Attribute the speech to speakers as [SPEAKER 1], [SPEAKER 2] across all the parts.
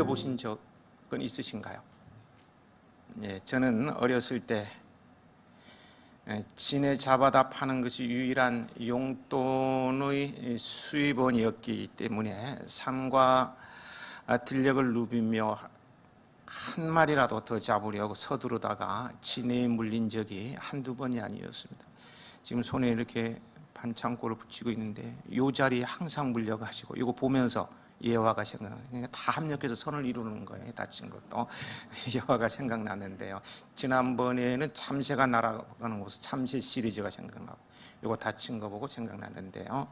[SPEAKER 1] 물려보신 적은 있으신가요? 예, 저는 어렸을 때 진해 잡아다 파는 것이 유일한 용돈의 수입원이었기 때문에 산과 들녘을 누비며 한 마리라도 더 잡으려고 서두르다가 진해에 물린 적이 한두 번이 아니었습니다. 지금 손에 이렇게 반창고를 붙이고 있는데 이 자리에 항상 물려가지고 이거 보면서 예화가 생각나요. 그러니까 다 합력해서 선을 이루는 거예요. 다친 것도 예화가 생각나는데요. 지난번에는 참새가 날아가는 모습, 참새 시리즈가 생각나고 이거 다친 거 보고 생각나는데요.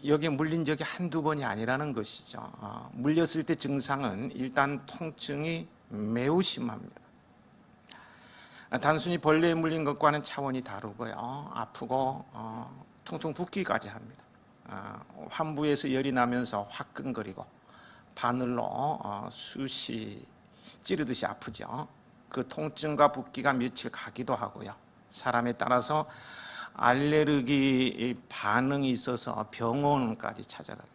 [SPEAKER 1] 여기에 물린 적이 한두 번이 아니라는 것이죠. 물렸을 때 증상은 일단 통증이 매우 심합니다. 단순히 벌레에 물린 것과는 차원이 다르고요. 아프고 퉁퉁 붓기까지 합니다. 환부에서 열이 나면서 화끈거리고 바늘로 쑤시 찌르듯이 아프죠. 그 통증과 붓기가 며칠 가기도 하고요. 사람에 따라서 알레르기 반응이 있어서 병원까지 찾아가요.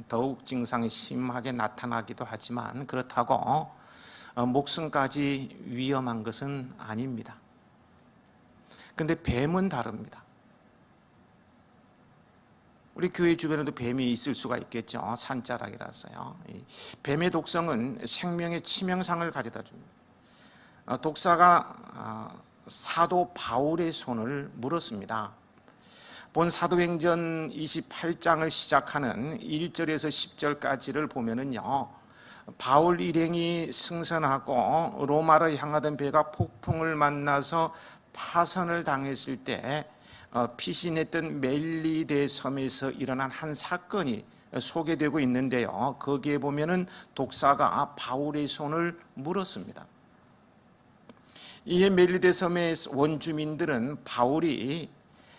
[SPEAKER 1] 더욱 증상이 심하게 나타나기도 하지만 그렇다고 목숨까지 위험한 것은 아닙니다. 그런데 뱀은 다릅니다. 우리 교회 주변에도 뱀이 있을 수가 있겠죠. 산자락이라서요. 뱀의 독성은 생명의 치명상을 가져다 줍니다. 독사가 사도 바울의 손을 물었습니다. 본 사도행전 28장을 시작하는 1절에서 10절까지를 보면은요, 바울 일행이 승선하고 로마를 향하던 배가 폭풍을 만나서 파선을 당했을 때 피신했던 멜리데 섬에서 일어난 한 사건이 소개되고 있는데요. 거기에 보면은 독사가 바울의 손을 물었습니다. 이에 멜리데 섬의 원주민들은 바울이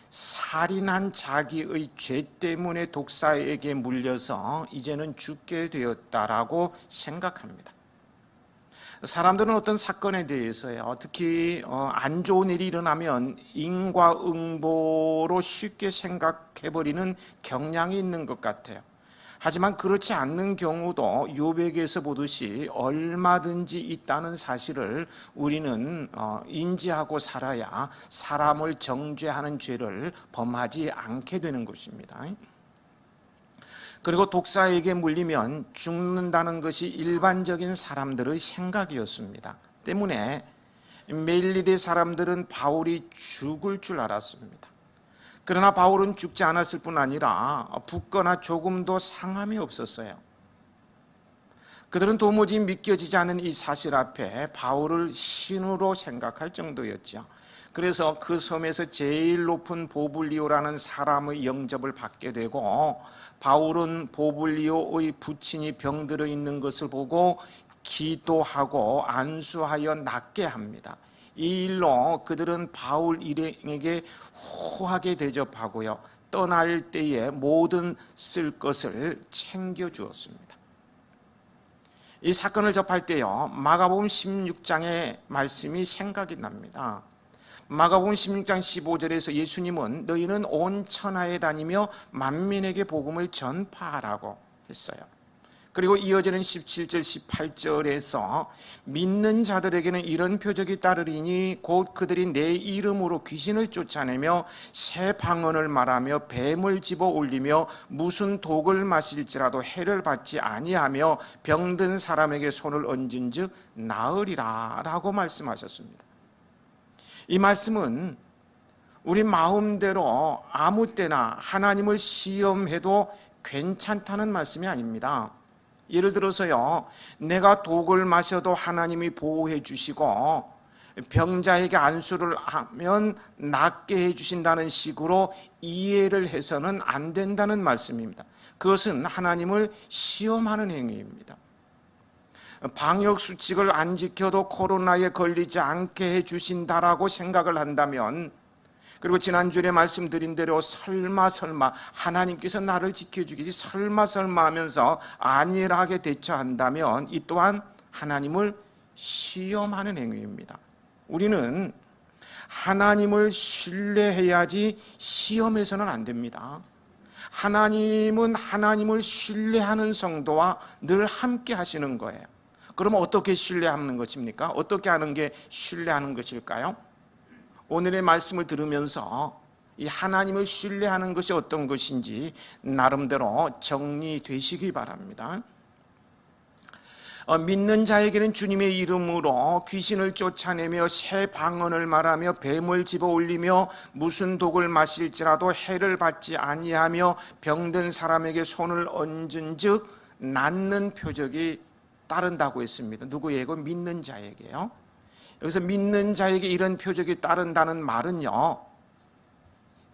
[SPEAKER 1] 살인한 자기의 죄 때문에 독사에게 물려서 이제는 죽게 되었다라고 생각합니다. 사람들은 어떤 사건에 대해서요, 특히 안 좋은 일이 일어나면 인과응보로 쉽게 생각해버리는 경향이 있는 것 같아요. 하지만 그렇지 않는 경우도 욥에게서 보듯이 얼마든지 있다는 사실을 우리는 인지하고 살아야 사람을 정죄하는 죄를 범하지 않게 되는 것입니다. 그리고 독사에게 물리면 죽는다는 것이 일반적인 사람들의 생각이었습니다. 때문에 멜리데 사람들은 바울이 죽을 줄 알았습니다. 그러나 바울은 죽지 않았을 뿐 아니라 붓거나 조금도 상함이 없었어요. 그들은 도무지 믿겨지지 않는 이 사실 앞에 바울을 신으로 생각할 정도였죠. 그래서 그 섬에서 제일 높은 보블리오라는 사람의 영접을 받게 되고, 바울은 보블리오의 부친이 병들어 있는 것을 보고 기도하고 안수하여 낫게 합니다. 이 일로 그들은 바울 일행에게 후하게 대접하고요, 떠날 때에 모든 쓸 것을 챙겨주었습니다. 이 사건을 접할 때요, 마가복음 16장의 말씀이 생각이 납니다. 마가복음 16장 15절에서 예수님은 너희는 온 천하에 다니며 만민에게 복음을 전파하라고 했어요. 그리고 이어지는 17절 18절에서 믿는 자들에게는 이런 표적이 따르리니 곧 그들이 내 이름으로 귀신을 쫓아내며 새 방언을 말하며 뱀을 집어 올리며 무슨 독을 마실지라도 해를 받지 아니하며 병든 사람에게 손을 얹은 즉 나으리라 라고 말씀하셨습니다. 이 말씀은 우리 마음대로 아무 때나 하나님을 시험해도 괜찮다는 말씀이 아닙니다. 예를 들어서요, 내가 독을 마셔도 하나님이 보호해 주시고 병자에게 안수를 하면 낫게 해주신다는 식으로 이해를 해서는 안 된다는 말씀입니다. 그것은 하나님을 시험하는 행위입니다. 방역수칙을 안 지켜도 코로나에 걸리지 않게 해주신다라고 생각을 한다면, 그리고 지난주에 말씀드린 대로 설마 하나님께서 나를 지켜주겠지 설마 하면서 안일하게 대처한다면 이 또한 하나님을 시험하는 행위입니다. 우리는 하나님을 신뢰해야지 시험해서는 안 됩니다. 하나님은 하나님을 신뢰하는 성도와 늘 함께 하시는 거예요. 그러면 어떻게 신뢰하는 것입니까? 어떻게 하는 게 신뢰하는 것일까요? 오늘의 말씀을 들으면서 이 하나님을 신뢰하는 것이 어떤 것인지 나름대로 정리되시기 바랍니다. 믿는 자에게는 주님의 이름으로 귀신을 쫓아내며 새 방언을 말하며 뱀을 집어 올리며 무슨 독을 마실지라도 해를 받지 아니하며 병든 사람에게 손을 얹은즉 낫는 표적이 따른다고 했습니다. 누구에게? 믿는 자에게요. 여기서 믿는 자에게 이런 표적이 따른다는 말은요,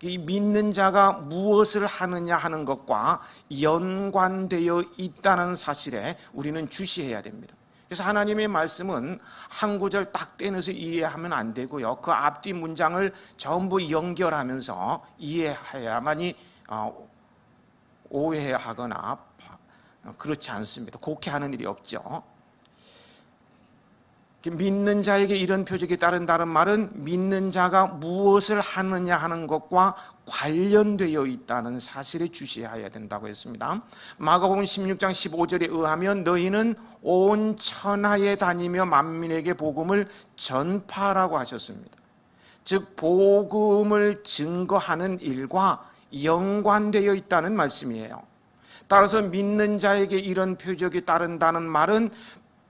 [SPEAKER 1] 이 믿는 자가 무엇을 하느냐 하는 것과 연관되어 있다는 사실에 우리는 주시해야 됩니다. 그래서 하나님의 말씀은 한 구절 딱 떼내서 이해하면 안 되고요, 그 앞뒤 문장을 전부 연결하면서 이해해야만이 오해하거나 그렇지 않습니다. 곡해하는 일이 없죠. 믿는 자에게 이런 표적이 따른다는 말은 믿는 자가 무엇을 하느냐 하는 것과 관련되어 있다는 사실에 주시해야 된다고 했습니다. 마가복음 16장 15절에 의하면 너희는 온 천하에 다니며 만민에게 복음을 전파하라고 하셨습니다. 즉 복음을 증거하는 일과 연관되어 있다는 말씀이에요. 따라서 믿는 자에게 이런 표적이 따른다는 말은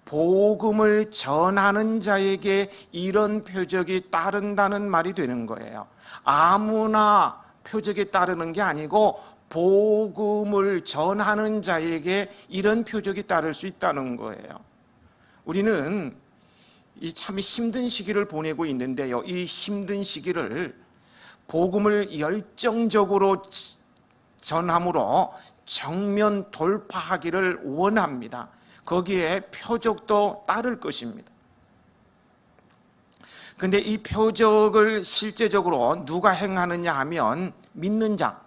[SPEAKER 1] 복음을 전하는 자에게 이런 표적이 따른다는 말이 되는 거예요. 아무나 표적이 따르는 게 아니고 복음을 전하는 자에게 이런 표적이 따를 수 있다는 거예요. 우리는 이 참 힘든 시기를 보내고 있는데요, 이 힘든 시기를 복음을 열정적으로 전함으로 정면 돌파하기를 원합니다. 거기에 표적도 따를 것입니다. 근데 이 표적을 실제적으로 누가 행하느냐 하면 믿는 자,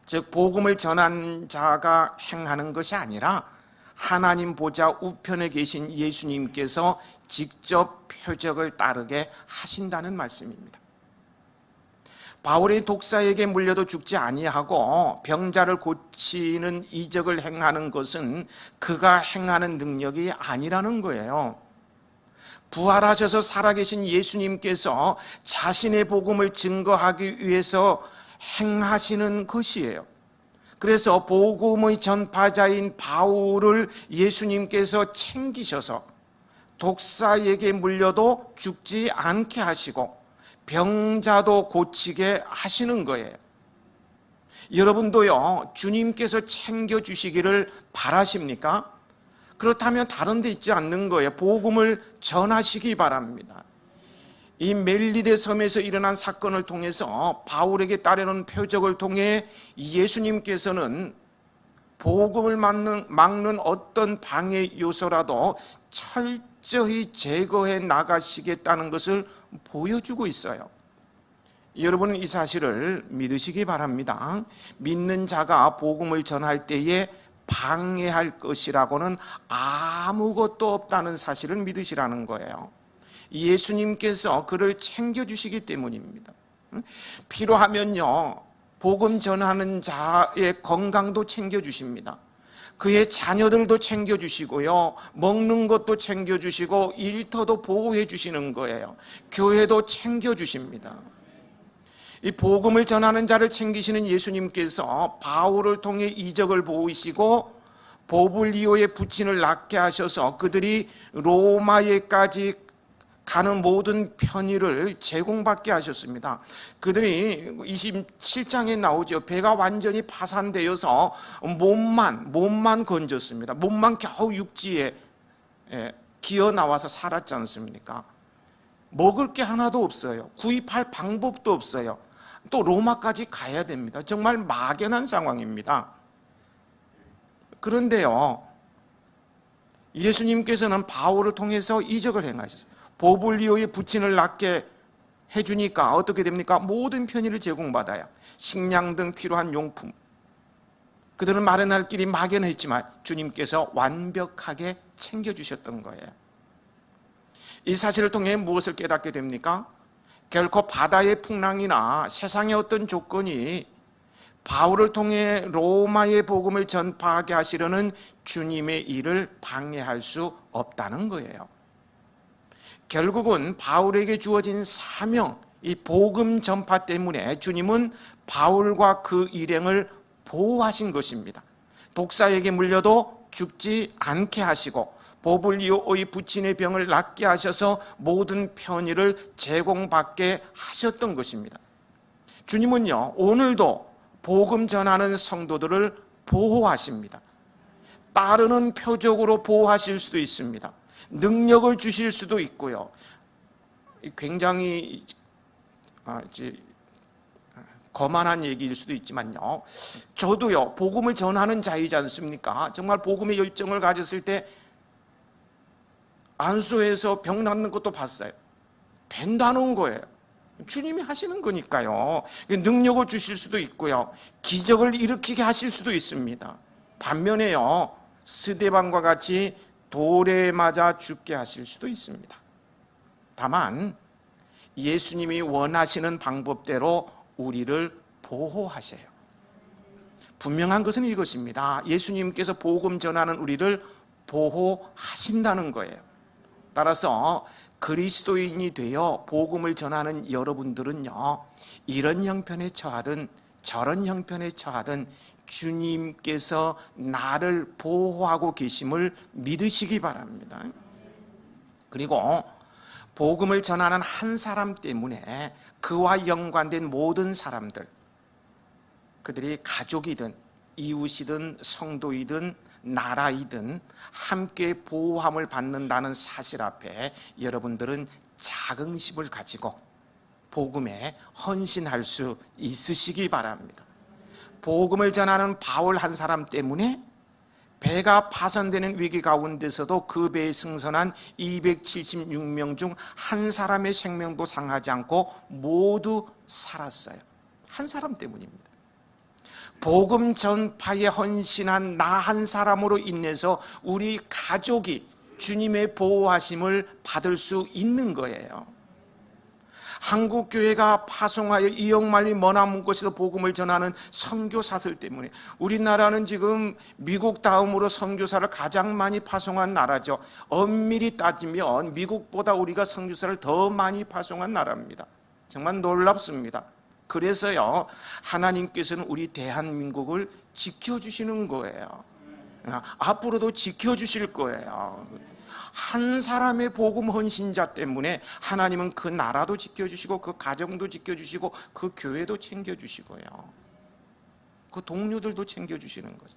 [SPEAKER 1] 즉 복음을 전한 자가 행하는 것이 아니라 하나님 보좌 우편에 계신 예수님께서 직접 표적을 따르게 하신다는 말씀입니다. 바울의 독사에게 물려도 죽지 아니하고 병자를 고치는 이적을 행하는 것은 그가 행하는 능력이 아니라는 거예요. 부활하셔서 살아계신 예수님께서 자신의 복음을 증거하기 위해서 행하시는 것이에요. 그래서 복음의 전파자인 바울을 예수님께서 챙기셔서 독사에게 물려도 죽지 않게 하시고 병자도 고치게 하시는 거예요. 여러분도요, 주님께서 챙겨주시기를 바라십니까? 그렇다면 다른 데 있지 않는 거예요. 복음을 전하시기 바랍니다. 이 멜리데 섬에서 일어난 사건을 통해서 바울에게 따르는 표적을 통해 예수님께서는 복음을 막는 어떤 방해 요소라도 철저히 제거해 나가시겠다는 것을 보여주고 있어요. 여러분은 이 사실을 믿으시기 바랍니다. 믿는 자가 복음을 전할 때에 방해할 것이라고는 아무것도 없다는 사실을 믿으시라는 거예요. 예수님께서 그를 챙겨주시기 때문입니다. 필요하면요, 복음 전하는 자의 건강도 챙겨주십니다. 그의 자녀들도 챙겨주시고요, 먹는 것도 챙겨주시고 일터도 보호해 주시는 거예요. 교회도 챙겨주십니다. 이 복음을 전하는 자를 챙기시는 예수님께서 바울을 통해 이적을 보이시고 보블리오의 부친을 낫게 하셔서 그들이 로마에까지 가는 모든 편의를 제공받게 하셨습니다. 그들이 27장에 나오죠. 배가 완전히 파산되어서 몸만 건졌습니다. 몸만 겨우 육지에 기어 나와서 살았지 않습니까? 먹을 게 하나도 없어요. 구입할 방법도 없어요. 또 로마까지 가야 됩니다. 정말 막연한 상황입니다. 그런데요, 예수님께서는 바울을 통해서 이적을 행하셨어요. 보블리오의 부친을 낫게 해주니까 어떻게 됩니까? 모든 편의를 제공받아요. 식량 등 필요한 용품. 그들은 마련할 길이 막연했지만 주님께서 완벽하게 챙겨주셨던 거예요. 이 사실을 통해 무엇을 깨닫게 됩니까? 결코 바다의 풍랑이나 세상의 어떤 조건이 바울을 통해 로마의 복음을 전파하게 하시려는 주님의 일을 방해할 수 없다는 거예요. 결국은 바울에게 주어진 사명, 이 복음 전파 때문에 주님은 바울과 그 일행을 보호하신 것입니다. 독사에게 물려도 죽지 않게 하시고 보블리오의 부친의 병을 낫게 하셔서 모든 편의를 제공받게 하셨던 것입니다. 주님은요, 오늘도 복음 전하는 성도들을 보호하십니다. 따르는 표적으로 보호하실 수도 있습니다. 능력을 주실 수도 있고요. 굉장히 거만한 얘기일 수도 있지만요, 저도요 복음을 전하는 자이지 않습니까? 정말 복음의 열정을 가졌을 때 안수해서 병 낫는 것도 봤어요. 된다는 거예요. 주님이 하시는 거니까요. 능력을 주실 수도 있고요, 기적을 일으키게 하실 수도 있습니다. 반면에요, 스데반과 같이 돌에 맞아 죽게 하실 수도 있습니다. 다만 예수님이 원하시는 방법대로 우리를 보호하세요. 분명한 것은 이것입니다. 예수님께서 복음 전하는 우리를 보호하신다는 거예요. 따라서 그리스도인이 되어 복음을 전하는 여러분들은요, 이런 형편에 처하든 저런 형편에 처하든 주님께서 나를 보호하고 계심을 믿으시기 바랍니다. 그리고 복음을 전하는 한 사람 때문에 그와 연관된 모든 사람들, 그들이 가족이든 이웃이든 성도이든 나라이든 함께 보호함을 받는다는 사실 앞에 여러분들은 자긍심을 가지고 복음에 헌신할 수 있으시기 바랍니다. 복음을 전하는 바울 한 사람 때문에 배가 파손되는 위기 가운데서도 그 배에 승선한 276명 중 한 사람의 생명도 상하지 않고 모두 살았어요. 한 사람 때문입니다. 복음 전파에 헌신한 나 한 사람으로 인해서 우리 가족이 주님의 보호하심을 받을 수 있는 거예요. 한국교회가 파송하여 이역만리 머나먼 곳에서 복음을 전하는 선교사들 때문에, 우리나라는 지금 미국 다음으로 선교사를 가장 많이 파송한 나라죠. 엄밀히 따지면 미국보다 우리가 선교사를 더 많이 파송한 나라입니다. 정말 놀랍습니다. 그래서요, 하나님께서는 우리 대한민국을 지켜주시는 거예요. 앞으로도 지켜주실 거예요. 한 사람의 복음 헌신자 때문에 하나님은 그 나라도 지켜주시고 그 가정도 지켜주시고 그 교회도 챙겨주시고요, 그 동료들도 챙겨주시는 거죠.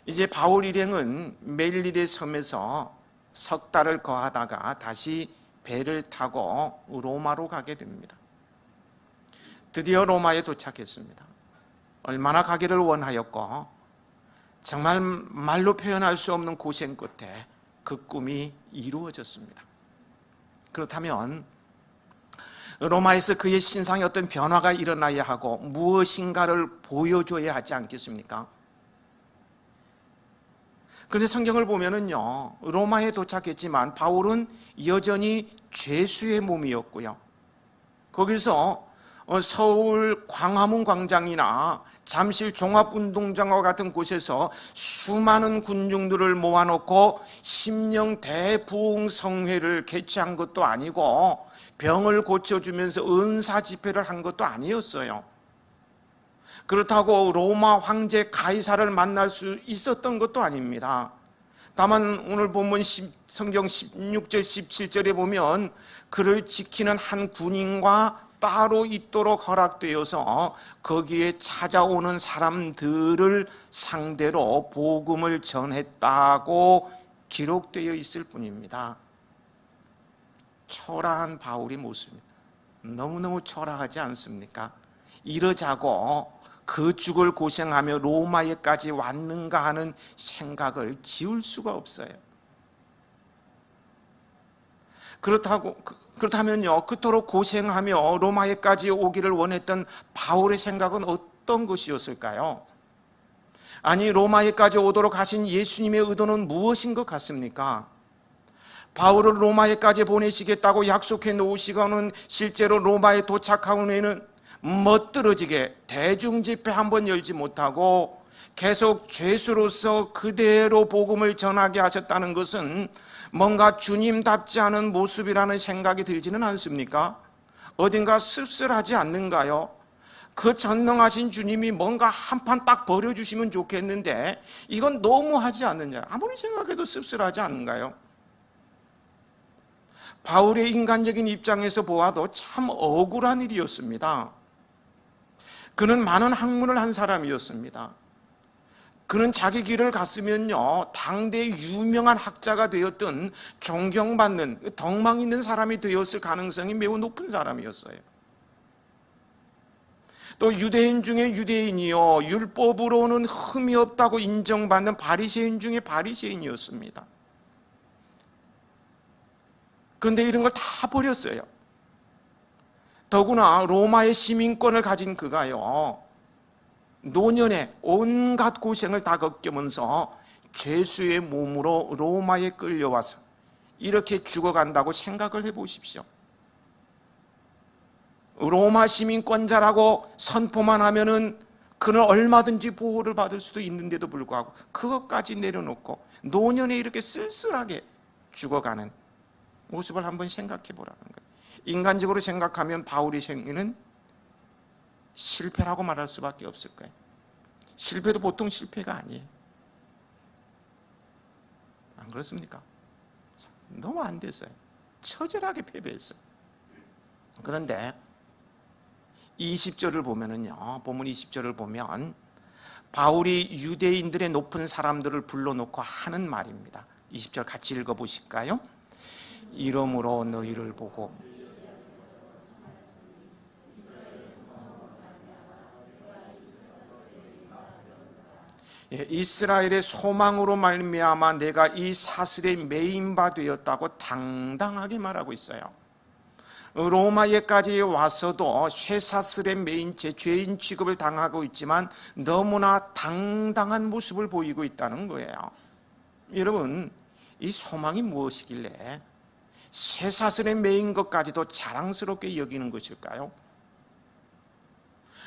[SPEAKER 1] 이제 바울 일행은 멜리데 섬에서 석 달을 거하다가 다시 배를 타고 로마로 가게 됩니다. 드디어 로마에 도착했습니다. 얼마나 가기를 원하였고 정말 말로 표현할 수 없는 고생 끝에 그 꿈이 이루어졌습니다. 그렇다면 로마에서 그의 신상에 어떤 변화가 일어나야 하고 무엇인가를 보여줘야 하지 않겠습니까? 그런데 성경을 보면은요, 로마에 도착했지만 바울은 여전히 죄수의 몸이었고요, 거기서 서울 광화문 광장이나 잠실 종합운동장과 같은 곳에서 수많은 군중들을 모아놓고 심령 대부흥성회를 개최한 것도 아니고 병을 고쳐주면서 은사 집회를 한 것도 아니었어요. 그렇다고 로마 황제 가이사를 만날 수 있었던 것도 아닙니다. 다만 오늘 본문 성경 16절 17절에 보면 그를 지키는 한 군인과 따로 있도록 허락되어서 거기에 찾아오는 사람들을 상대로 복음을 전했다고 기록되어 있을 뿐입니다. 초라한 바울의 모습입니다. 너무너무 초라하지 않습니까? 이러자고 그 죽을 고생하며 로마에까지 왔는가 하는 생각을 지울 수가 없어요. 그렇다면요, 그토록 고생하며 로마에까지 오기를 원했던 바울의 생각은 어떤 것이었을까요? 아니, 로마에까지 오도록 하신 예수님의 의도는 무엇인 것 같습니까? 바울을 로마에까지 보내시겠다고 약속해 놓으시고는 실제로 로마에 도착한 후에는 멋들어지게 대중 집회 한번 열지 못하고 계속 죄수로서 그대로 복음을 전하게 하셨다는 것은 뭔가 주님답지 않은 모습이라는 생각이 들지는 않습니까? 어딘가 씁쓸하지 않는가요? 그 전능하신 주님이 뭔가 한판 딱 버려주시면 좋겠는데 이건 너무하지 않느냐? 아무리 생각해도 씁쓸하지 않는가요? 바울의 인간적인 입장에서 보아도 참 억울한 일이었습니다. 그는 많은 학문을 한 사람이었습니다. 그는 자기 길을 갔으면요, 당대 유명한 학자가 되었던 존경받는 덕망 있는 사람이 되었을 가능성이 매우 높은 사람이었어요. 또 유대인 중에 유대인이요, 율법으로는 흠이 없다고 인정받는 바리새인 중에 바리새인이었습니다. 그런데 이런 걸 다 버렸어요. 더구나 로마의 시민권을 가진 그가요, 노년에 온갖 고생을 다 겪으면서 죄수의 몸으로 로마에 끌려와서 이렇게 죽어간다고 생각을 해보십시오. 로마 시민권자라고 선포만 하면은 그는 얼마든지 보호를 받을 수도 있는데도 불구하고 그것까지 내려놓고 노년에 이렇게 쓸쓸하게 죽어가는 모습을 한번 생각해 보라는 거예요. 인간적으로 생각하면 바울의 생애는 실패라고 말할 수밖에 없을 거예요. 실패도 보통 실패가 아니에요. 안 그렇습니까? 너무 안 됐어요. 처절하게 패배했어요. 그런데 20절을 보면은요, 본문 20절을 보면 바울이 유대인들의 높은 사람들을 불러놓고 하는 말입니다. 20절 같이 읽어보실까요? 이러므로 너희를 보고 이스라엘의 소망으로 말미암아 내가 이 사슬에 매인 바 되었다고 당당하게 말하고 있어요. 로마에까지 와서도 쇠사슬에 매인 채 죄인 취급을 당하고 있지만 너무나 당당한 모습을 보이고 있다는 거예요. 여러분, 이 소망이 무엇이길래 쇠사슬에 매인 것까지도 자랑스럽게 여기는 것일까요?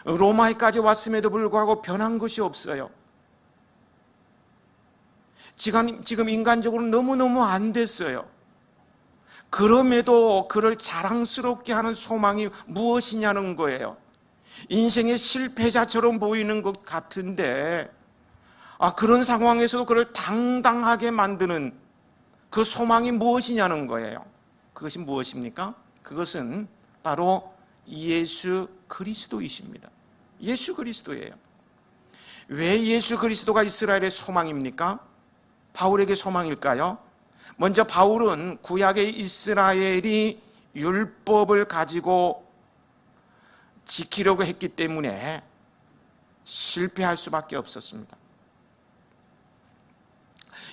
[SPEAKER 1] 로마에까지 왔음에도 불구하고 변한 것이 없어요. 지금 인간적으로 너무너무 안 됐어요. 그럼에도 그를 자랑스럽게 하는 소망이 무엇이냐는 거예요. 인생의 실패자처럼 보이는 것 같은데 그런 상황에서도 그를 당당하게 만드는 그 소망이 무엇이냐는 거예요. 그것이 무엇입니까? 그것은 바로 예수 그리스도이십니다. 예수 그리스도예요. 왜 예수 그리스도가 이스라엘의 소망입니까? 바울에게 소망일까요? 먼저 바울은 구약의 이스라엘이 율법을 가지고 지키려고 했기 때문에 실패할 수밖에 없었습니다.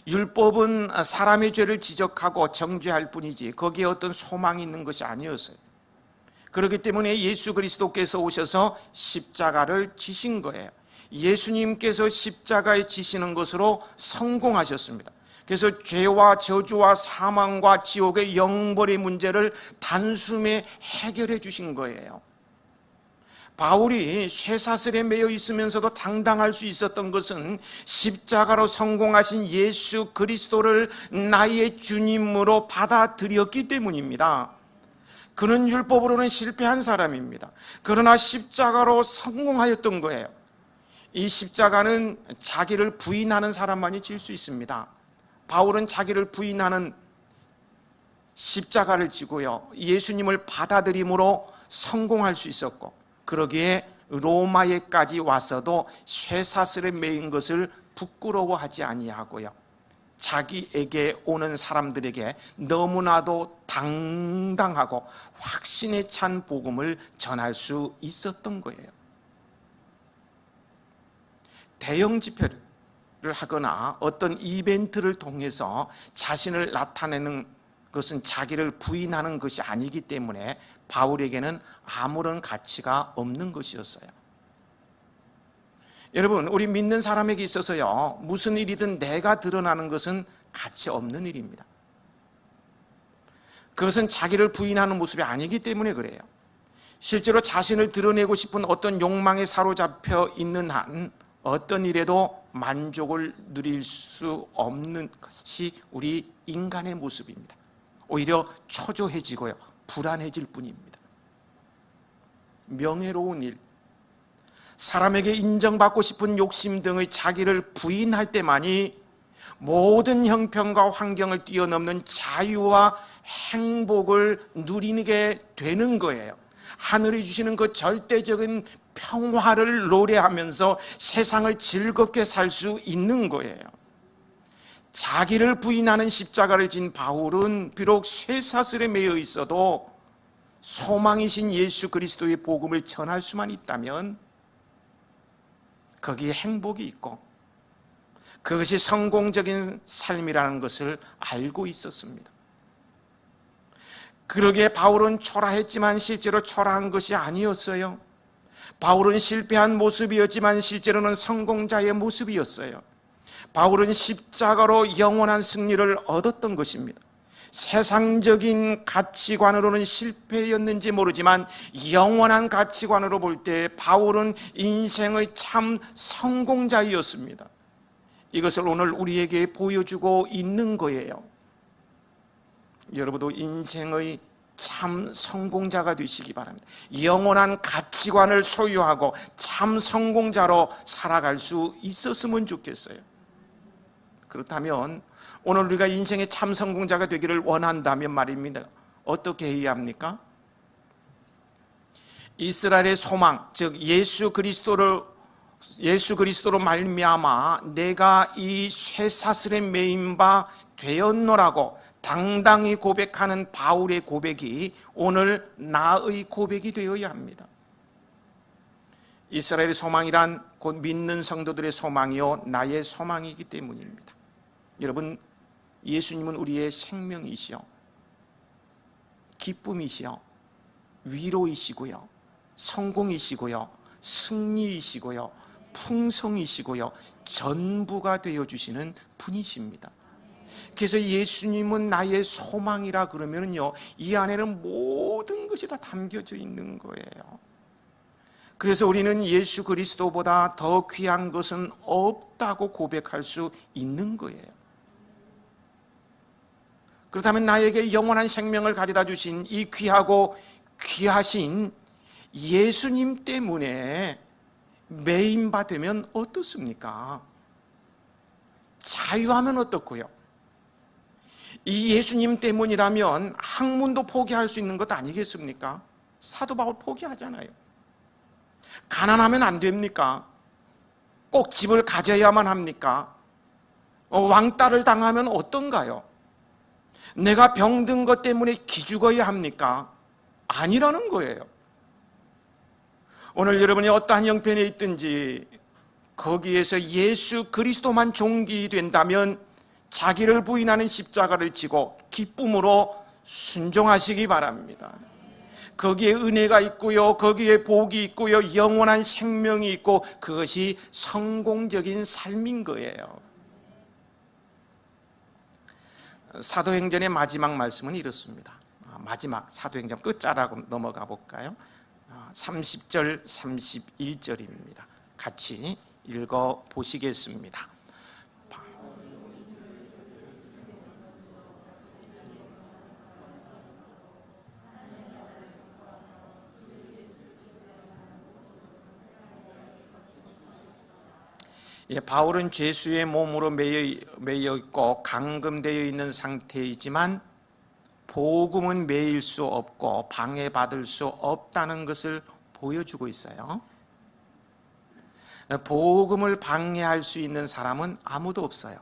[SPEAKER 1] 율법은 사람의 죄를 지적하고 정죄할 뿐이지 거기에 어떤 소망이 있는 것이 아니었어요. 그렇기 때문에 예수 그리스도께서 오셔서 십자가를 지신 거예요. 예수님께서 십자가에 지시는 것으로 성공하셨습니다. 그래서 죄와 저주와 사망과 지옥의 영벌의 문제를 단숨에 해결해 주신 거예요. 바울이 쇠사슬에 매여 있으면서도 당당할 수 있었던 것은 십자가로 성공하신 예수 그리스도를 나의 주님으로 받아들였기 때문입니다. 그는 율법으로는 실패한 사람입니다. 그러나 십자가로 성공하였던 거예요. 이 십자가는 자기를 부인하는 사람만이 질 수 있습니다. 바울은 자기를 부인하는 십자가를 지고요, 예수님을 받아들임으로 성공할 수 있었고, 그러기에 로마에까지 와서도 쇠사슬에 매인 것을 부끄러워하지 아니하고요, 자기에게 오는 사람들에게 너무나도 당당하고 확신에 찬 복음을 전할 수 있었던 거예요. 대형 집회를 하거나 어떤 이벤트를 통해서 자신을 나타내는 것은 자기를 부인하는 것이 아니기 때문에 바울에게는 아무런 가치가 없는 것이었어요. 여러분, 우리 믿는 사람에게 있어서요, 무슨 일이든 내가 드러나는 것은 가치 없는 일입니다. 그것은 자기를 부인하는 모습이 아니기 때문에 그래요. 실제로 자신을 드러내고 싶은 어떤 욕망에 사로잡혀 있는 한 어떤 일에도 만족을 누릴 수 없는 것이 우리 인간의 모습입니다. 오히려 초조해지고요, 불안해질 뿐입니다. 명예로운 일, 사람에게 인정받고 싶은 욕심 등의 자기를 부인할 때만이 모든 형편과 환경을 뛰어넘는 자유와 행복을 누리게 되는 거예요. 하늘이 주시는 그 절대적인 평화를 노래하면서 세상을 즐겁게 살 수 있는 거예요. 자기를 부인하는 십자가를 진 바울은 비록 쇠사슬에 매여 있어도 소망이신 예수 그리스도의 복음을 전할 수만 있다면 거기에 행복이 있고 그것이 성공적인 삶이라는 것을 알고 있었습니다. 그러기에 바울은 초라했지만 실제로 초라한 것이 아니었어요. 바울은 실패한 모습이었지만 실제로는 성공자의 모습이었어요. 바울은 십자가로 영원한 승리를 얻었던 것입니다. 세상적인 가치관으로는 실패였는지 모르지만 영원한 가치관으로 볼 때 바울은 인생의 참 성공자였습니다. 이것을 오늘 우리에게 보여주고 있는 거예요. 여러분도 인생의 참 성공자가 되시기 바랍니다. 영원한 가치관을 소유하고 참 성공자로 살아갈 수 있었으면 좋겠어요. 그렇다면 오늘 우리가 인생의 참 성공자가 되기를 원한다면 말입니다. 어떻게 해야 합니까? 이스라엘의 소망, 즉 예수 그리스도로 말미암아 내가 이 쇠사슬에 매인 바 되었노라고 당당히 고백하는 바울의 고백이 오늘 나의 고백이 되어야 합니다. 이스라엘의 소망이란 곧 믿는 성도들의 소망이요 나의 소망이기 때문입니다. 여러분, 예수님은 우리의 생명이시요 기쁨이시요 위로이시고요 성공이시고요 승리이시고요 풍성이시고요 전부가 되어주시는 분이십니다. 그래서 예수님은 나의 소망이라 그러면요 이 안에는 모든 것이 다 담겨져 있는 거예요. 그래서 우리는 예수 그리스도보다 더 귀한 것은 없다고 고백할 수 있는 거예요. 그렇다면 나에게 영원한 생명을 가져다 주신 이 귀하고 귀하신 예수님 때문에 매인 바 되면 어떻습니까? 자유하면 어떻고요? 이 예수님 때문이라면 학문도 포기할 수 있는 것 아니겠습니까? 사도 바울 포기하잖아요. 가난하면 안 됩니까? 꼭 집을 가져야만 합니까? 왕따를 당하면 어떤가요? 내가 병든 것 때문에 기죽어야 합니까? 아니라는 거예요. 오늘 여러분이 어떠한 형편에 있든지 거기에서 예수 그리스도만 존귀된다면 자기를 부인하는 십자가를 지고 기쁨으로 순종하시기 바랍니다. 거기에 은혜가 있고요, 거기에 복이 있고요, 영원한 생명이 있고 그것이 성공적인 삶인 거예요. 사도행전의 마지막 말씀은 이렇습니다. 마지막 사도행전 끝자락으로 넘어가 볼까요? 30절 31절입니다. 같이 읽어 보시겠습니다. 바울은 죄수의 몸으로 매여 있고 감금되어 있는 상태이지만 복음은 매일 수 없고 방해받을 수 없다는 것을 보여주고 있어요. 복음을 방해할 수 있는 사람은 아무도 없어요.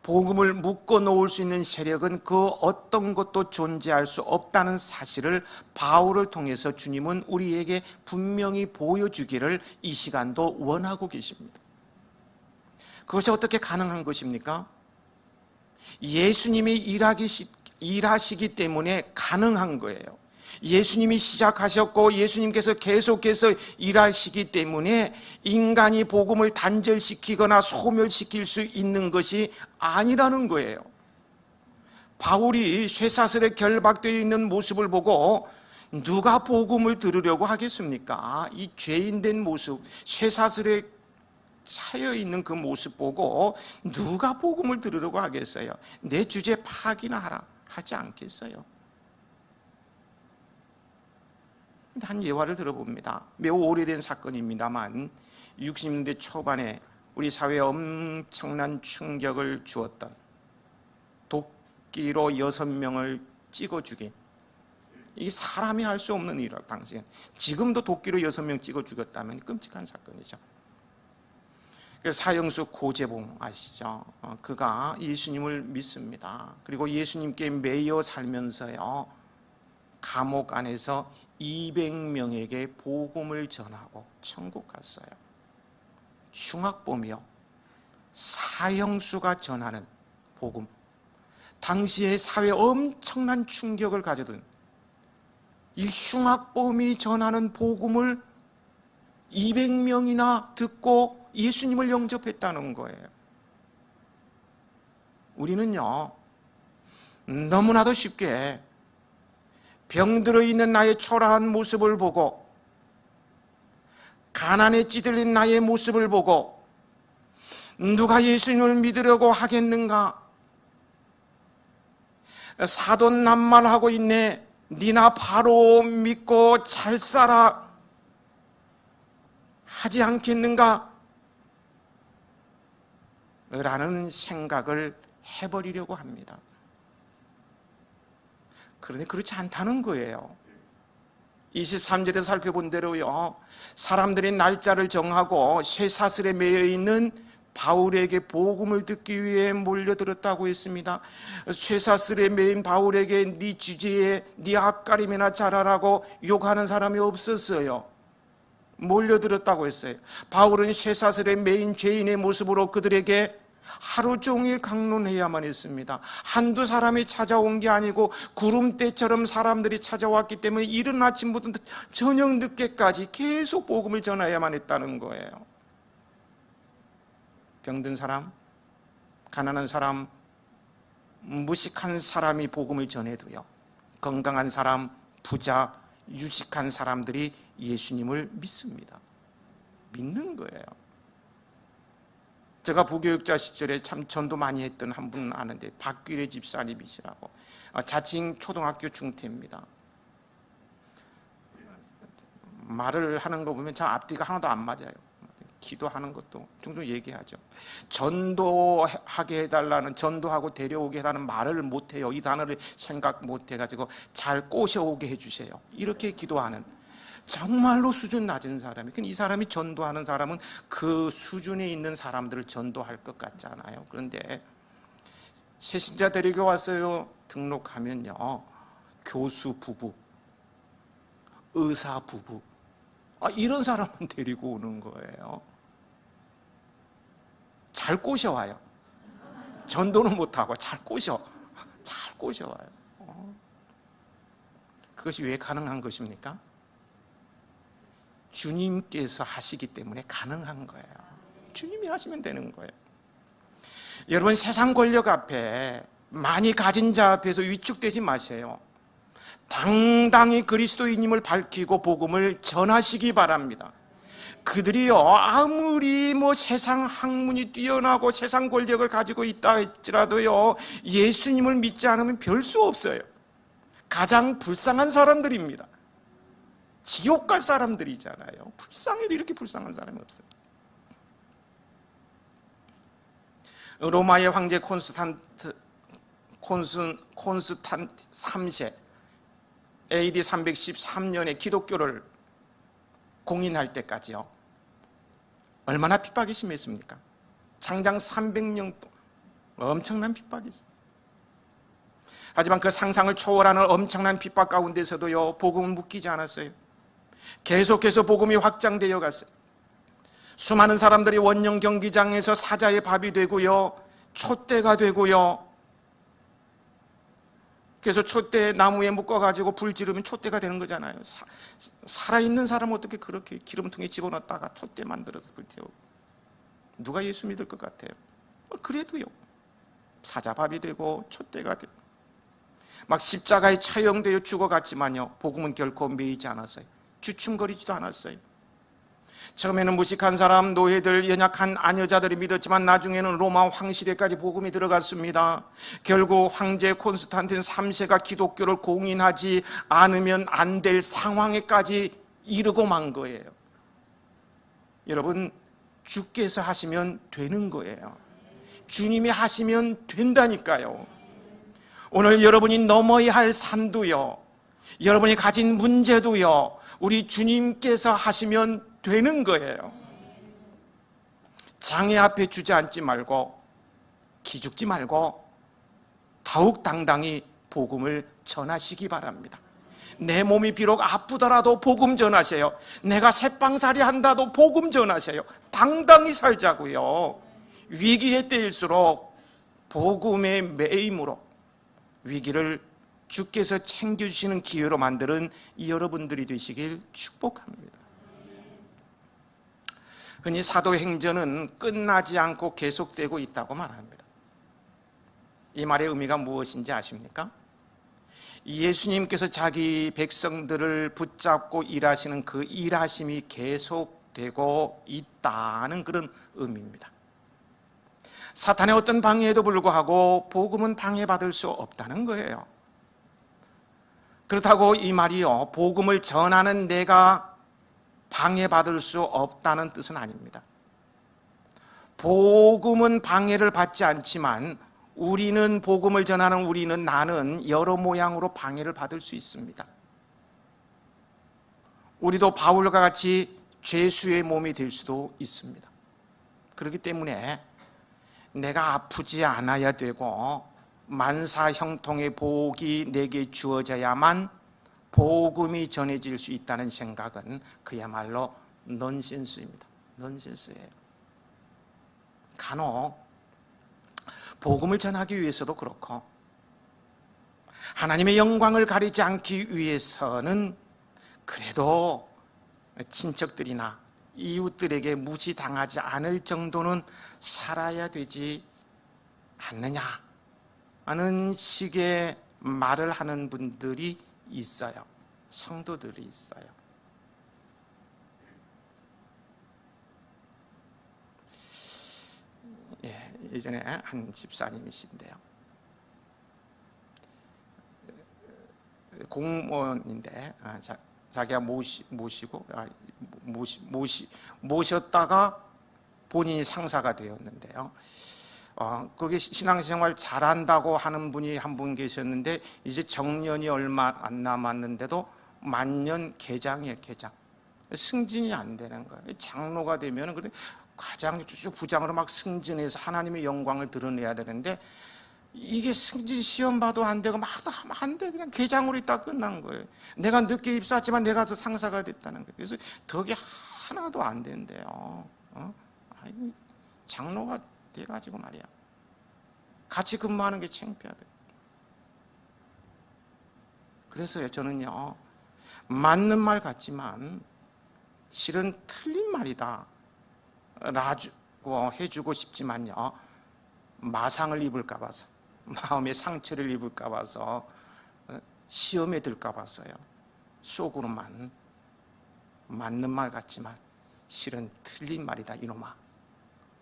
[SPEAKER 1] 복음을 묶어 놓을 수 있는 세력은 그 어떤 것도 존재할 수 없다는 사실을 바울을 통해서 주님은 우리에게 분명히 보여주기를 이 시간도 원하고 계십니다. 그것이 어떻게 가능한 것입니까? 예수님이 일하시기 때문에 가능한 거예요. 예수님이 시작하셨고 예수님께서 계속해서 일하시기 때문에 인간이 복음을 단절시키거나 소멸시킬 수 있는 것이 아니라는 거예요. 바울이 쇠사슬에 결박되어 있는 모습을 보고 누가 복음을 들으려고 하겠습니까? 이 죄인된 모습, 쇠사슬에 차여 있는 그 모습 보고 누가 복음을 들으려고 하겠어요? 내 주제 파기나 하라 하지 않겠어요? 한 예화를 들어봅니다. 매우 오래된 사건입니다만 60년대 초반에 우리 사회에 엄청난 충격을 주었던, 도끼로 6명을 찍어 죽인, 이게 사람이 할 수 없는 일이라고, 당시엔. 지금도 도끼로 6명 찍어 죽였다면 끔찍한 사건이죠. 사형수 고재봉 아시죠? 그가 예수님을 믿습니다. 그리고 예수님께 매여 살면서요, 감옥 안에서 200명에게 복음을 전하고 천국 갔어요. 흉악범이요, 사형수가 전하는 복음, 당시의 사회에 엄청난 충격을 가져둔 이 흉악범이 전하는 복음을 200명이나 듣고 예수님을 영접했다는 거예요. 우리는요, 너무나도 쉽게 병들어 있는 나의 초라한 모습을 보고, 가난에 찌들린 나의 모습을 보고 누가 예수님을 믿으려고 하겠는가? 사돈난말하고 있네, 니나 바로 믿고 잘 살아 하지 않겠는가? 라는 생각을 해버리려고 합니다. 그런데 그렇지 않다는 거예요. 23절에서 살펴본 대로요, 사람들이 날짜를 정하고 쇠사슬에 매여 있는 바울에게 복음을 듣기 위해 몰려들었다고 했습니다. 쇠사슬에 매인 바울에게 네 주제에 네 앞가림이나 잘하라고 욕하는 사람이 없었어요. 몰려들었다고 했어요. 바울은 쇠사슬에 매인 죄인의 모습으로 그들에게 하루 종일 강론해야만 했습니다. 한두 사람이 찾아온 게 아니고 구름대처럼 사람들이 찾아왔기 때문에 이른 아침부터 저녁 늦게까지 계속 복음을 전해야만 했다는 거예요. 병든 사람, 가난한 사람, 무식한 사람이 복음을 전해도요, 건강한 사람, 부자, 유식한 사람들이 예수님을 믿습니다. 믿는 거예요. 제가 부교육자 시절에 참 전도 많이 했던 한 분 아는데, 박규래 집사님이시라고, 자칭 초등학교 중퇴입니다. 말을 하는 거 보면 참 앞뒤가 하나도 안 맞아요. 기도하는 것도 종종 얘기하죠. 전도하게 해달라는, 전도하고 데려오게 해달라는 말을 못해요. 이 단어를 생각 못해가지고 잘 꼬셔오게 해주세요. 이렇게 기도하는 정말로 수준 낮은 사람이, 이 사람이 전도하는 사람은 그 수준에 있는 사람들을 전도할 것 같잖아요. 그런데 새신자 데리고 왔어요. 등록하면요, 교수 부부, 의사 부부, 이런 사람은 데리고 오는 거예요. 잘 꼬셔와요. 전도는 못하고 잘 꼬셔와요. 그것이 왜 가능한 것입니까? 주님께서 하시기 때문에 가능한 거예요. 주님이 하시면 되는 거예요. 여러분, 세상 권력 앞에, 많이 가진 자 앞에서 위축되지 마세요. 당당히 그리스도인임을 밝히고 복음을 전하시기 바랍니다. 그들이요, 아무리 세상 학문이 뛰어나고 세상 권력을 가지고 있다 할지라도요, 예수님을 믿지 않으면 별 수 없어요. 가장 불쌍한 사람들입니다. 지옥 갈 사람들이잖아요. 불쌍해도 이렇게 불쌍한 사람이 없어요. 로마의 황제 콘스탄트 3세 AD 313년에 기독교를 공인할 때까지요, 얼마나 핍박이 심했습니까? 장장 300년 동안 엄청난 핍박이 있어요. 하지만 그 상상을 초월하는 엄청난 핍박 가운데서도요, 복음은 묶이지 않았어요. 계속해서 복음이 확장되어 갔어요. 수많은 사람들이 원형 경기장에서 사자의 밥이 되고요, 촛대가 되고요, 그래서 촛대 나무에 묶어가지고 불 지르면 촛대가 되는 거잖아요. 살아있는 사람은 어떻게 그렇게 기름통에 집어넣었다가 촛대 만들어서 불태우고, 누가 예수 믿을 것 같아요? 그래도요, 사자밥이 되고 촛대가 되고. 막 십자가에 처형되어 죽어갔지만요, 복음은 결코 매이지 않았어요. 주춤거리지도 않았어요. 처음에는 무식한 사람, 노예들, 연약한 아녀자들이 믿었지만 나중에는 로마 황실에까지 복음이 들어갔습니다. 결국 황제 콘스탄틴 3세가 기독교를 공인하지 않으면 안 될 상황에까지 이르고 만 거예요. 여러분, 주께서 하시면 되는 거예요. 주님이 하시면 된다니까요. 오늘 여러분이 넘어야 할 산도요, 여러분이 가진 문제도요, 우리 주님께서 하시면 되는 거예요. 장애 앞에 주저앉지 말고, 기죽지 말고 더욱 당당히 복음을 전하시기 바랍니다. 내 몸이 비록 아프더라도 복음 전하세요. 내가 새빵살이 한다도 복음 전하세요. 당당히 살자고요. 위기의 때일수록 복음의 매임으로 위기를 주께서 챙겨주시는 기회로 만드는 여러분들이 되시길 축복합니다. 흔히 사도행전은 끝나지 않고 계속되고 있다고 말합니다. 이 말의 의미가 무엇인지 아십니까? 예수님께서 자기 백성들을 붙잡고 일하시는 그 일하심이 계속되고 있다는 그런 의미입니다. 사탄의 어떤 방해에도 불구하고 복음은 방해받을 수 없다는 거예요. 그렇다고 이 말이요, 복음을 전하는 내가 방해받을 수 없다는 뜻은 아닙니다. 복음은 방해를 받지 않지만 우리는, 복음을 전하는 우리는, 나는 여러 모양으로 방해를 받을 수 있습니다. 우리도 바울과 같이 죄수의 몸이 될 수도 있습니다. 그렇기 때문에 내가 아프지 않아야 되고 만사형통의 복이 내게 주어져야만 복음이 전해질 수 있다는 생각은 그야말로 넌센스입니다. 넌센스예요. 간혹 복음을 전하기 위해서도 그렇고 하나님의 영광을 가리지 않기 위해서는 그래도 친척들이나 이웃들에게 무시당하지 않을 정도는 살아야 되지 않느냐 하는 식의 말을 하는 분들이 있어요. 성도들이 있어요. 예전에 한 집사님이신데요, 공무원인데 자기가 모셨다가 본인이 상사가 되었는데요, 그게 신앙생활 잘한다고 하는 분이 한 분 계셨는데 이제 정년이 얼마 안 남았는데도 만년 계장이에요. 계장. 승진이 안 되는 거예요. 장로가 되면 그래 과장, 부장으로 막 승진해서 하나님의 영광을 드러내야 되는데 이게 승진 시험 봐도 안 되고 막 하면 안 돼. 그냥 계장으로 있다 끝난 거예요. 내가 늦게 입사했지만 내가 더 상사가 됐다는 거예요. 그래서 덕이 하나도 안 된대요. 장로가 돼가지고 말이야, 같이 근무하는 게 창피하대. 그래서요, 저는요, 맞는 말 같지만 실은 틀린 말이다 라고 해주고 싶지만요, 마상을 입을까 봐서, 마음의 상처를 입을까 봐서, 시험에 들까 봐서요, 속으로만 맞는 말 같지만 실은 틀린 말이다 이놈아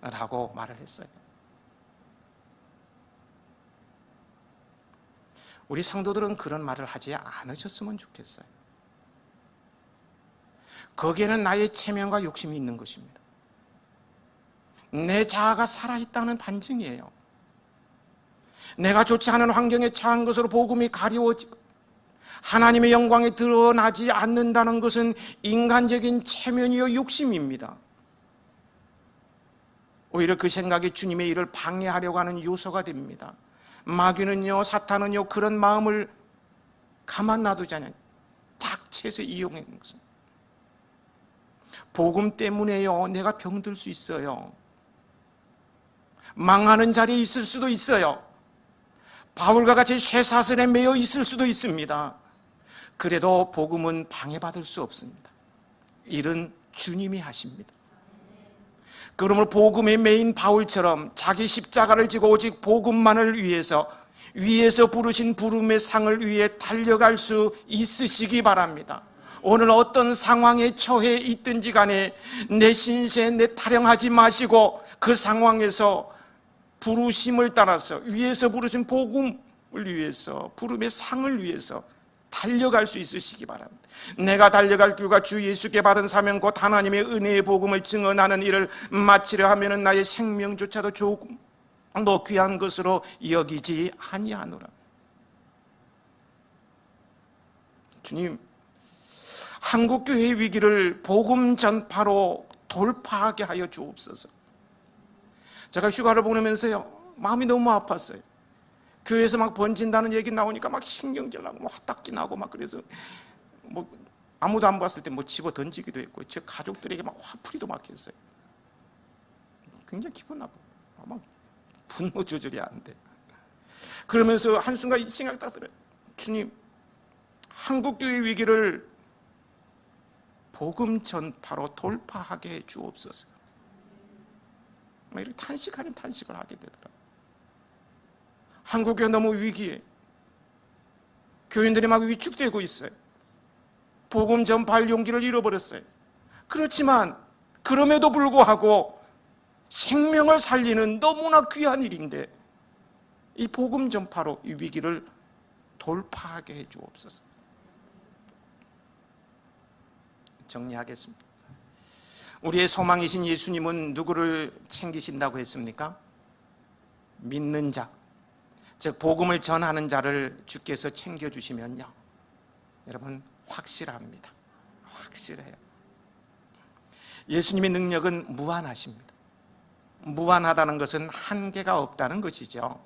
[SPEAKER 1] 라고 말을 했어요. 우리 성도들은 그런 말을 하지 않으셨으면 좋겠어요. 거기에는 나의 체면과 욕심이 있는 것입니다. 내 자아가 살아있다는 반증이에요. 내가 좋지 않은 환경에 처한 것으로 복음이 가리워지고 하나님의 영광이 드러나지 않는다는 것은 인간적인 체면이요 욕심입니다. 오히려 그 생각이 주님의 일을 방해하려고 하는 요소가 됩니다. 마귀는요, 사탄은요, 그런 마음을 가만 놔두지 않아요. 탁채서 이용하는 것은. 복음 때문에요, 내가 병들 수 있어요. 망하는 자리에 있을 수도 있어요. 바울과 같이 쇠사슬에 매여 있을 수도 있습니다. 그래도 복음은 방해받을 수 없습니다. 일은 주님이 하십니다. 그러므로 복음의 메인 바울처럼 자기 십자가를 지고 오직 복음만을 위해서 위에서 부르신 부름의 상을 위해 달려갈 수 있으시기 바랍니다. 오늘 어떤 상황에 처해 있든지 간에 내 신세, 내 타령하지 마시고 그 상황에서 부르심을 따라서 위에서 부르신 복음을 위해서, 부름의 상을 위해서 달려갈 수 있으시기 바랍니다. 내가 달려갈 길과 주 예수께 받은 사명 곧 하나님의 은혜의 복음을 증언하는 일을 마치려 하면은 나의 생명조차도 조금 더 귀한 것으로 여기지 아니하노라. 주님, 한국교회의 위기를 복음 전파로 돌파하게 하여 주옵소서. 제가 휴가를 보내면서요, 마음이 너무 아팠어요. 교회에서 막 번진다는 얘기 나오니까 막 신경질 나고 막 화딱지 나고 막, 그래서 뭐 아무도 안 봤을 때 뭐 집어 던지기도 했고, 제 가족들에게 막 화풀이도 막 했어요. 굉장히 기분 나빠. 막 분노 조절이 안 돼. 그러면서 한순간 이 생각이 딱 들어요. 주님, 한국교회 위기를 복음 전파로 돌파하게 해 주옵소서. 막 이렇게 탄식하는 탄식을 하게 되더라고요. 한국교회 너무 위기에 교인들이 막 위축되고 있어요. 복음 전파할 용기를 잃어버렸어요. 그렇지만 그럼에도 불구하고 생명을 살리는 너무나 귀한 일인데 이 복음 전파로 이 위기를 돌파하게 해 주옵소서. 정리하겠습니다. 우리의 소망이신 예수님은 누구를 챙기신다고 했습니까? 믿는 자, 즉 복음을 전하는 자를 주께서 챙겨주시면요, 여러분 확실합니다. 확실해요. 예수님의 능력은 무한하십니다. 무한하다는 것은 한계가 없다는 것이죠.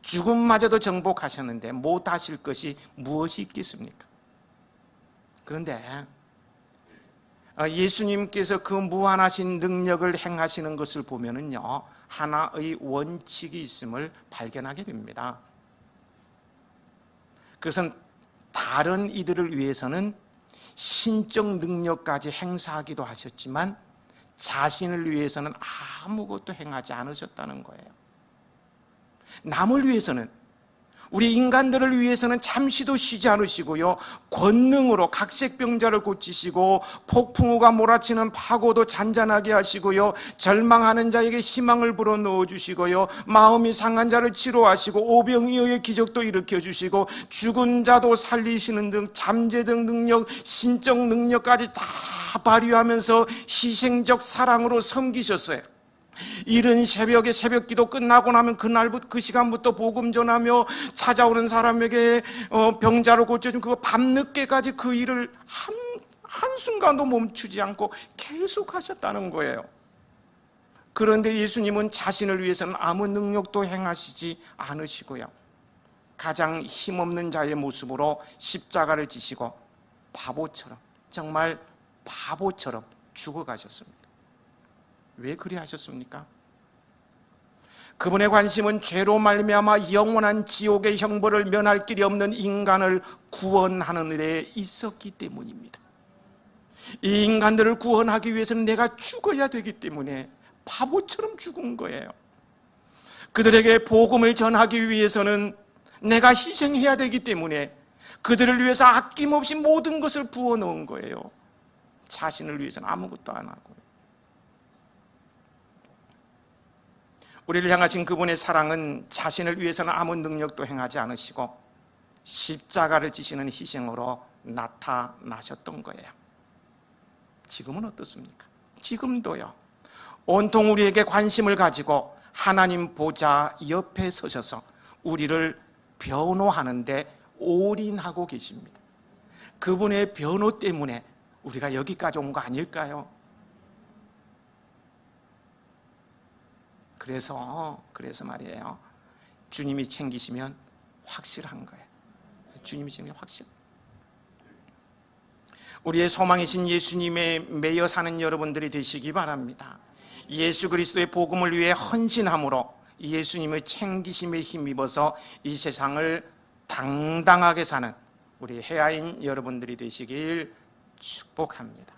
[SPEAKER 1] 죽음마저도 정복하셨는데 못하실 것이 무엇이 있겠습니까? 그런데 예수님께서 그 무한하신 능력을 행하시는 것을 보면은요, 하나의 원칙이 있음을 발견하게 됩니다. 그것은 다른 이들을 위해서는 신적 능력까지 행사하기도 하셨지만 자신을 위해서는 아무것도 행하지 않으셨다는 거예요. 남을 위해서는, 우리 인간들을 위해서는 잠시도 쉬지 않으시고요, 권능으로 각색병자를 고치시고 폭풍우가 몰아치는 파고도 잔잔하게 하시고요, 절망하는 자에게 희망을 불어넣어 주시고요, 마음이 상한 자를 치료하시고 오병이어의 기적도 일으켜주시고 죽은 자도 살리시는 등 잠재적 능력, 신적 능력까지 다 발휘하면서 희생적 사랑으로 섬기셨어요. 이른 새벽에 새벽기도 끝나고 나면 그날부터, 그 시간부터 복음 전하며 찾아오는 사람에게 병자로 고쳐준 그 밤늦게까지 그 일을 한순간도 멈추지 않고 계속 하셨다는 거예요. 그런데 예수님은 자신을 위해서는 아무 능력도 행하시지 않으시고요, 가장 힘없는 자의 모습으로 십자가를 지시고 바보처럼, 정말 바보처럼 죽어가셨습니다. 왜 그리 하셨습니까? 그분의 관심은 죄로 말미암아 영원한 지옥의 형벌을 면할 길이 없는 인간을 구원하는 일에 있었기 때문입니다. 이 인간들을 구원하기 위해서는 내가 죽어야 되기 때문에 바보처럼 죽은 거예요. 그들에게 복음을 전하기 위해서는 내가 희생해야 되기 때문에 그들을 위해서 아낌없이 모든 것을 부어넣은 거예요. 자신을 위해서는 아무것도 안 하고. 우리를 향하신 그분의 사랑은 자신을 위해서는 아무 능력도 행하지 않으시고 십자가를 지시는 희생으로 나타나셨던 거예요. 지금은 어떻습니까? 지금도요, 온통 우리에게 관심을 가지고 하나님 보좌 옆에 서셔서 우리를 변호하는데 올인하고 계십니다. 그분의 변호 때문에 우리가 여기까지 온 거 아닐까요? 그래서 말이에요, 주님이 챙기시면 확실한 거예요. 주님이 챙기면 확실. 우리의 소망이신 예수님에 매여 사는 여러분들이 되시기 바랍니다. 예수 그리스도의 복음을 위해 헌신함으로 예수님의 챙기심에 힘입어서 이 세상을 당당하게 사는 우리 해아인 여러분들이 되시길 축복합니다.